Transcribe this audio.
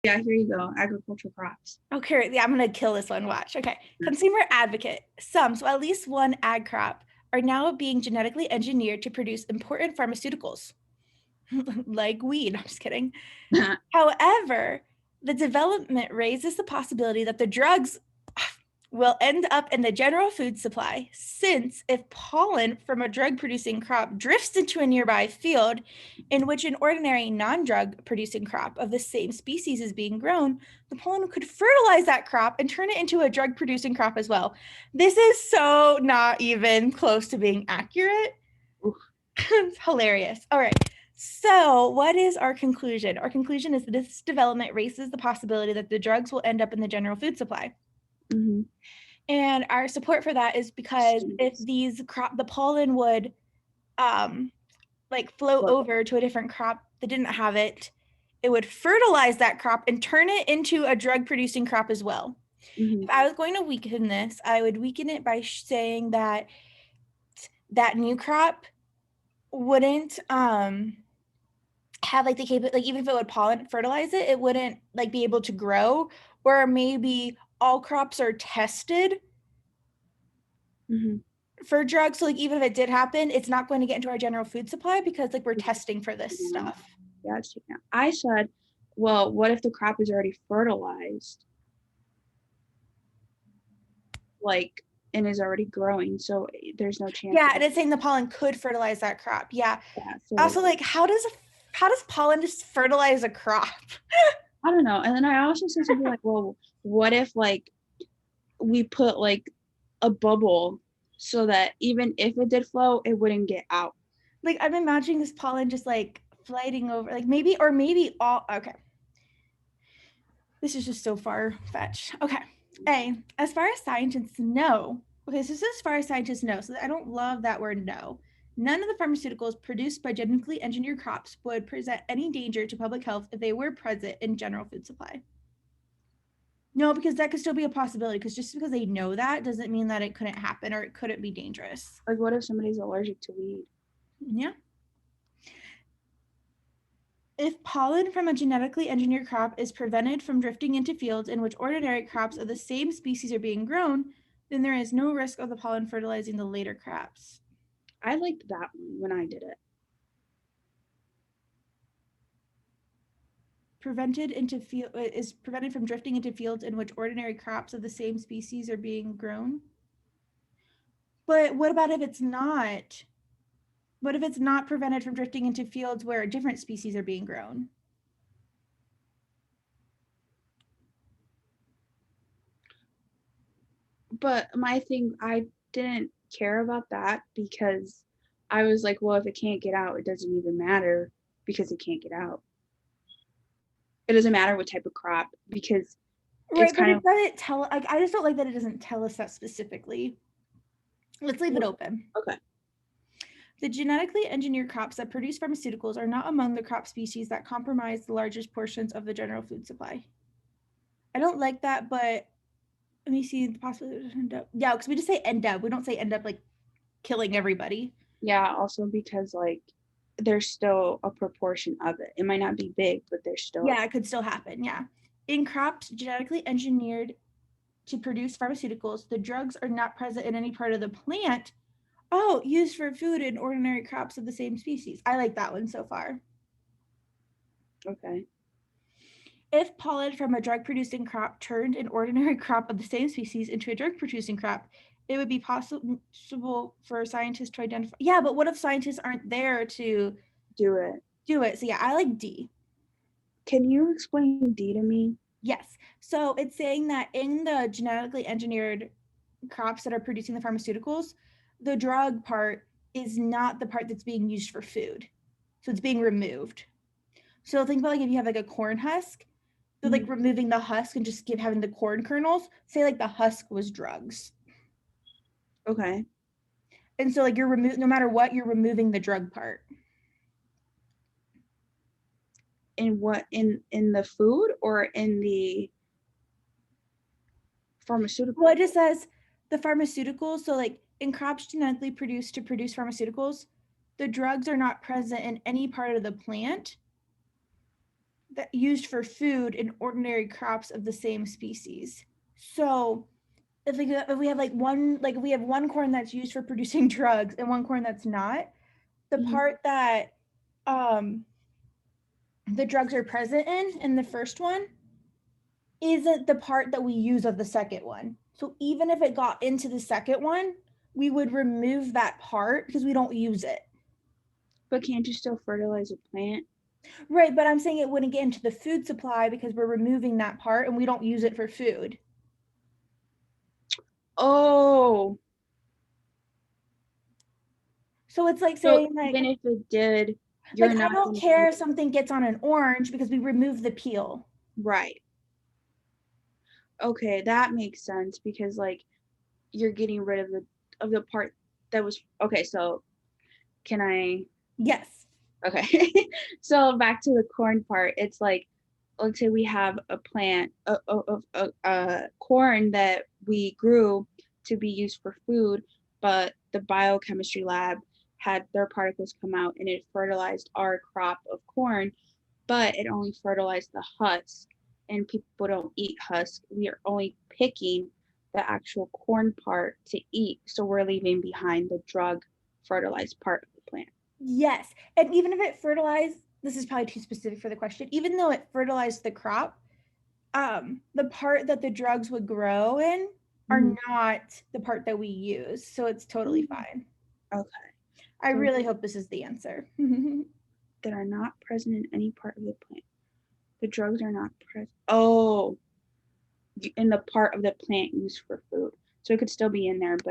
Yeah, here you go. Agricultural crops. Okay, yeah, I'm gonna kill this one. Watch. Okay. Consumer advocate. Some, so at least one ag crop, are now being genetically engineered to produce important pharmaceuticals, like weed. I'm just kidding. However, the development raises the possibility that the drugs will end up in the general food supply, since if pollen from a drug-producing crop drifts into a nearby field in which an ordinary non-drug producing crop of the same species is being grown, the pollen could fertilize that crop and turn it into a drug-producing crop as well. This is so not even close to being accurate. It's hilarious. All right. So what is our conclusion? Our conclusion is that this development raises the possibility that the drugs will end up in the general food supply. Mm-hmm. And our support for that is because if the pollen would like flow over to a different crop that didn't have it, it would fertilize that crop and turn it into a drug producing crop as well. Mm-hmm. If I was going to weaken this, I would weaken it by saying that that new crop wouldn't have like the capability, like even if it would pollen fertilize it, it wouldn't like be able to grow. Or maybe all crops are tested for drugs. So like even if it did happen, it's not going to get into our general food supply because like we're testing for this stuff. Yeah, it's taken out. I said, well, what if the crop is already fertilized? Like, and is already growing, so there's no chance. Yeah, and it's saying the pollen could fertilize that crop. Yeah. So also, like, how does pollen just fertilize a crop? I don't know. And then I also said something like, well, what if like we put like a bubble so that even if it did flow, it wouldn't get out? Like, I'm imagining this pollen just like floating over, like maybe all. Okay. This is just so far-fetched. Okay. As far as scientists know, okay, so this is as far as scientists know, so I don't love that word no. None of the pharmaceuticals produced by genetically engineered crops would present any danger to public health if they were present in general food supply. No, because that could still be a possibility, because just because they know that doesn't mean that it couldn't happen or it couldn't be dangerous. Like, what if somebody's allergic to weed? Yeah. If pollen from a genetically engineered crop is prevented from drifting into fields in which ordinary crops of the same species are being grown, then there is no risk of the pollen fertilizing the later crops. I liked that one when I did it. Is prevented from drifting into fields in which ordinary crops of the same species are being grown. But what about if it's not? What if it's not prevented from drifting into fields where different species are being grown? But my thing, I didn't care about that because I was like, well, if it can't get out, it doesn't even matter because it can't get out. It doesn't matter what type of crop because right, but it doesn't tell. Like, I just don't like that it doesn't tell us that specifically. Let's leave it open. Okay. The genetically engineered crops that produce pharmaceuticals are not among the crop species that compromise the largest portions of the general food supply. I don't like that, but let me see the possibility. Yeah, because we just say end up. We don't say end up like killing everybody. Yeah, also because like there's still a proportion of it. It might not be big, but there's still. Yeah, it could still happen. Yeah. In crops genetically engineered to produce pharmaceuticals, the drugs are not present in any part of the plant. Oh, used for food in ordinary crops of the same species. I like that one so far. Okay. If pollen from a drug-producing crop turned an ordinary crop of the same species into a drug-producing crop, it would be possible for scientists to identify. Yeah, but what if scientists aren't there to do it? So yeah, I like D. Can you explain D to me? Yes. So it's saying that in the genetically engineered crops that are producing the pharmaceuticals, the drug part is not the part that's being used for food. So it's being removed. So think about like if you have like a corn husk, they're like removing the husk and just having the corn kernels. Say like the husk was drugs. Okay. And so like no matter what, you're removing the drug part. In what, in the food or in the pharmaceutical? Well, it just says the pharmaceuticals. So like in crops genetically produced to produce pharmaceuticals, the drugs are not present in any part of the plant. that used for food in ordinary crops of the same species. So if we have like if we have one corn that's used for producing drugs and one corn that's not, the Mhm. part that the drugs are present in the first one isn't the part that we use of the second one. So even if it got into the second one, we would remove that part because we don't use it. But can't you still fertilize a plant? Right, but I'm saying it wouldn't get into the food supply because we're removing that part and we don't use it for food. Oh, So it's like so saying even if it did, like you're I not don't going care to, if something gets on an orange because we remove the peel. right. Okay, that makes sense because like you're getting rid of the part that was okay, so can I Yes. okay. So back to the corn part, it's like let's say we have a plant of corn that we grew to be used for food, but the biochemistry lab had their particles come out and it fertilized our crop of corn, but it only fertilized the husk, and people don't eat husk. We are only picking the actual corn part to eat, so we're leaving behind the drug fertilized part of the plant. Yes. And even if it fertilized, this is probably too specific for the question, even though it fertilized the crop, the part that the drugs would grow in are Mhm. not the part that we use. So it's totally fine. Okay. I So really hope this is the answer. that are not present in any part of the plant. The drugs are not present. Oh, in the part of the plant used for food. So it could still be in there, but